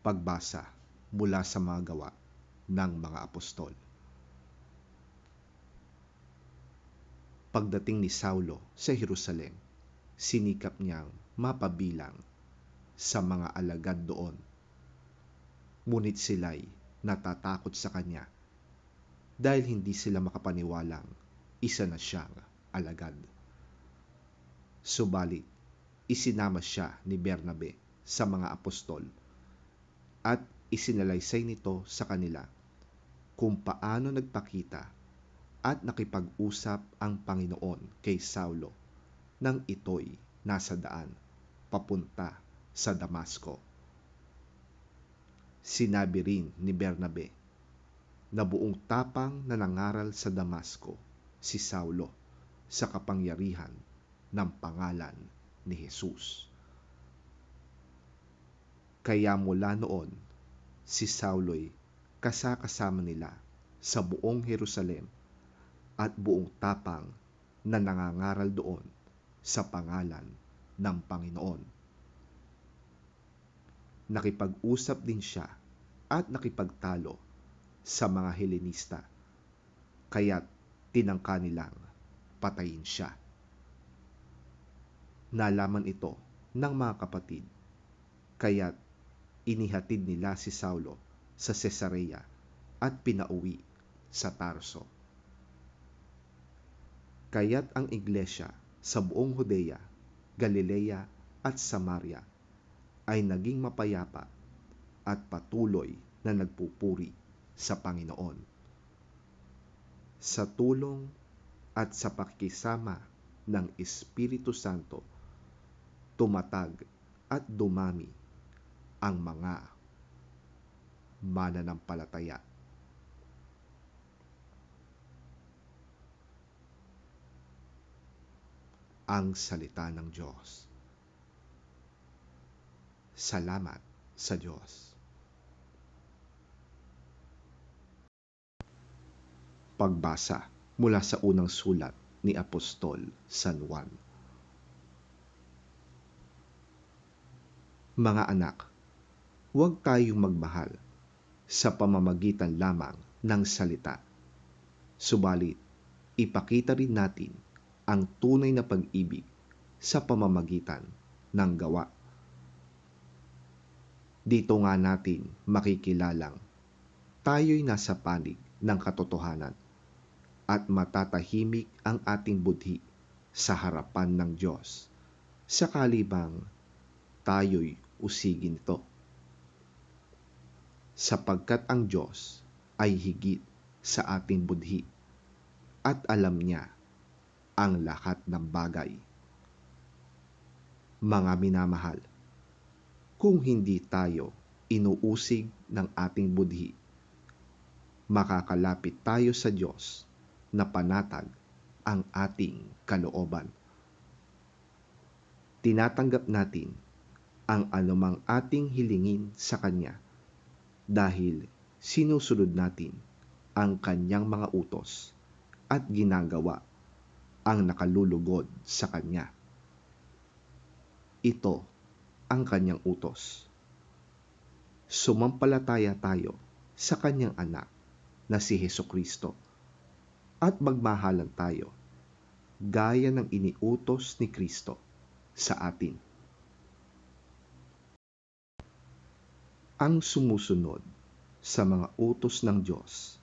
Pagbasa mula sa mga gawa ng mga apostol. Pagdating ni Saulo sa Jerusalem, sinikap niyang mapabilang sa mga alagad doon. Ngunit sila'y natatakot sa kanya dahil hindi sila makapaniwalang isa na siyang alagad. Subalit, isinama siya ni Bernabe sa mga apostol at isinalaysay nito sa kanila kung paano nagpakita at nakipag-usap ang Panginoon kay Saulo nang ito'y nasa daan papunta sa Damasco. Sinabi rin ni Bernabe na buong tapang na nangaral sa Damasco si Saulo sa kapangyarihan ng pangalan ni Jesus. Kaya mula noon, si Saulo'y kasama nila sa buong Jerusalem at buong tapang na nangangaral doon sa pangalan ng Panginoon. Nakipag-usap din siya at nakipagtalo sa mga Helenista, kaya't tinangka nilang patayin siya. Nalaman ito ng mga kapatid, kaya't inihatid nila si Saulo sa Cesarea at pinauwi sa Tarso. Kaya't ang iglesia sa buong Judea, Galilea at Samaria ay naging mapayapa at patuloy na nagpupuri sa Panginoon. Sa tulong at sa pakikisama ng Espiritu Santo, tumatag at dumami ang mga mananampalataya. Ang salita ng Diyos. Salamat sa Diyos. Pagbasa mula sa unang sulat ni Apostol San Juan. Mga anak, huwag tayong magmahal sa pamamagitan lamang ng salita. Subalit, ipakita rin natin ang tunay na pag-ibig sa pamamagitan ng gawa. Dito nga natin makikilalang tayo'y nasa panig ng katotohanan at matatahimik ang ating budhi sa harapan ng Diyos, sakali bang tayo'y usigin ito. Sapagkat ang Diyos ay higit sa ating budhi at alam niya ang lahat ng bagay. Mga minamahal, kung hindi tayo inuusig ng ating budhi, makakalapit tayo sa Diyos na panatag ang ating kalooban. Tinatanggap natin ang anumang ating hilingin sa Kanya dahil sinusunod natin ang Kanyang mga utos at ginagawa ang nakalulugod sa Kanya. Ito ang Kanyang utos. Sumampalataya tayo sa Kanyang anak na si Hesukristo at magmahalan tayo gaya ng iniutos ni Kristo sa atin. Ang sumusunod sa mga utos ng Diyos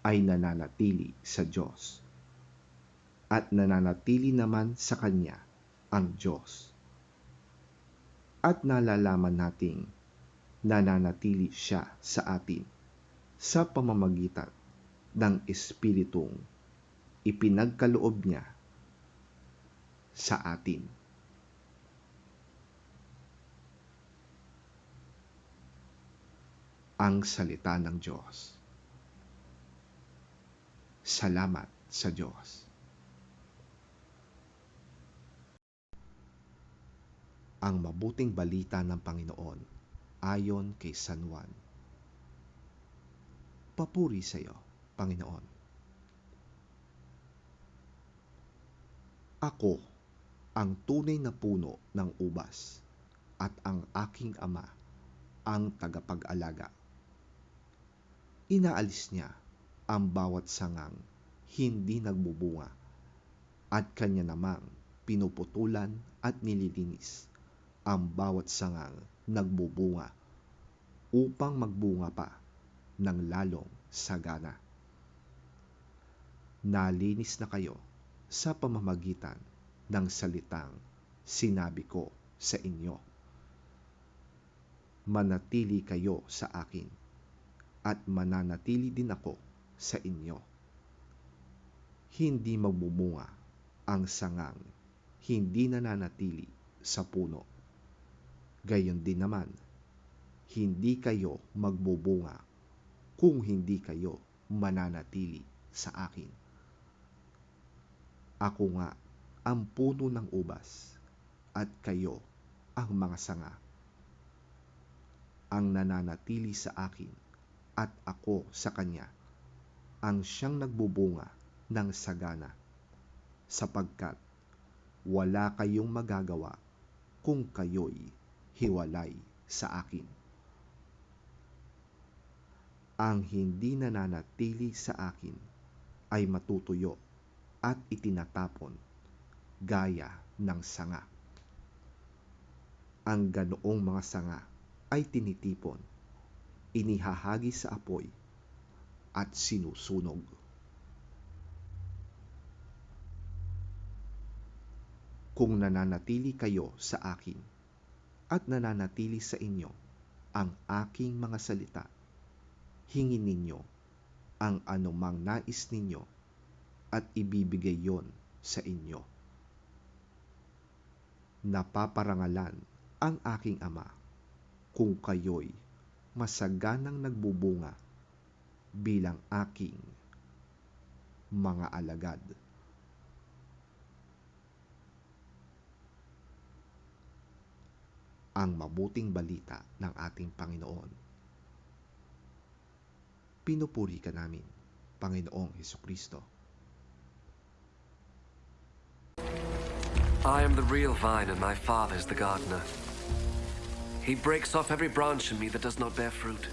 ay nananatili sa Diyos at nananatili naman sa Kanya ang Diyos. At nalalaman nating nananatili siya sa atin sa pamamagitan ng Espiritong ipinagkaloob niya sa atin. Ang salita ng Diyos. Salamat sa Diyos. Ang mabuting balita ng Panginoon ayon kay San Juan. Papuri sa iyo, Panginoon. Ako ang tunay na puno ng ubas at ang aking ama ang tagapag-alaga. Inaalis niya ang bawat sangang hindi nagbubunga at kanya namang pinuputulan at nililinis ang bawat sangang nagbubunga upang magbunga pa ng lalong sagana. Nalinis na kayo sa pamamagitan ng salitang sinabi ko sa inyo. Manatili kayo sa akin at mananatili din ako sa inyo. Hindi magbumunga ang sangang hindi nananatili sa puno. Gayon din naman, hindi kayo magbubunga kung hindi kayo mananatili sa akin. Ako nga ang puno ng ubas at kayo ang mga sanga. Ang nananatili sa akin at ako sa kanya ang siyang nagbubunga ng sagana, sapagkat wala kayong magagawa kung kayo'y hiwalay sa akin. Ang hindi nananatili sa akin ay matutuyo at itinatapon gaya ng sanga. Ang ganoong mga sanga ay tinitipon, inihahagi sa apoy at sinusunog. Kung nananatili kayo sa akin at nananatili sa inyo ang aking mga salita, hingin ninyo ang anumang nais ninyo at ibibigay yon sa inyo. Napaparangalan ang aking Ama kung kayo'y masaganang nagbubunga bilang aking mga alagad. Ang mabuting balita ng ating Panginoon. Pinupuri ka namin, Panginoong Hesukristo. I am the real vine and my Father is the gardener. He breaks off every branch in me that does not bear fruit,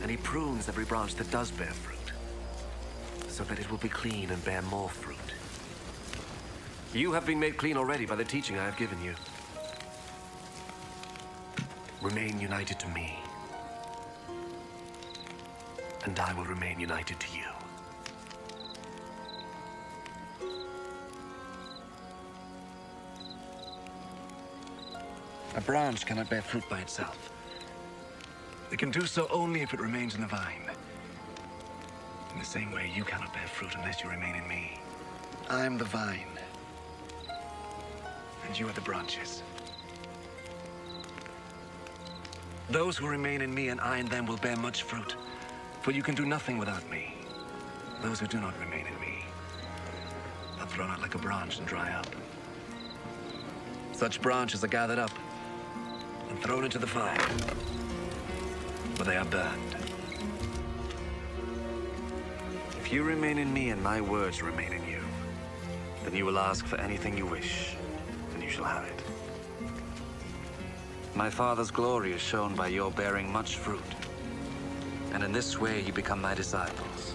and he prunes every branch that does bear fruit, so that it will be clean and bear more fruit. You have been made clean already by the teaching I have given you. Remain united to me, and I will remain united to you. A branch cannot bear fruit by itself. It can do so only if it remains in the vine. In the same way, you cannot bear fruit unless you remain in me. I am the vine, and you are the branches. Those who remain in me and I in them will bear much fruit, for you can do nothing without me. Those who do not remain in me are thrown out like a branch and dry up. Such branches are gathered up and thrown into the fire, where they are burned. If you remain in me and my words remain in you, then you will ask for anything you wish, and you shall have it. My Father's glory is shown by your bearing much fruit, and in this way you become my disciples.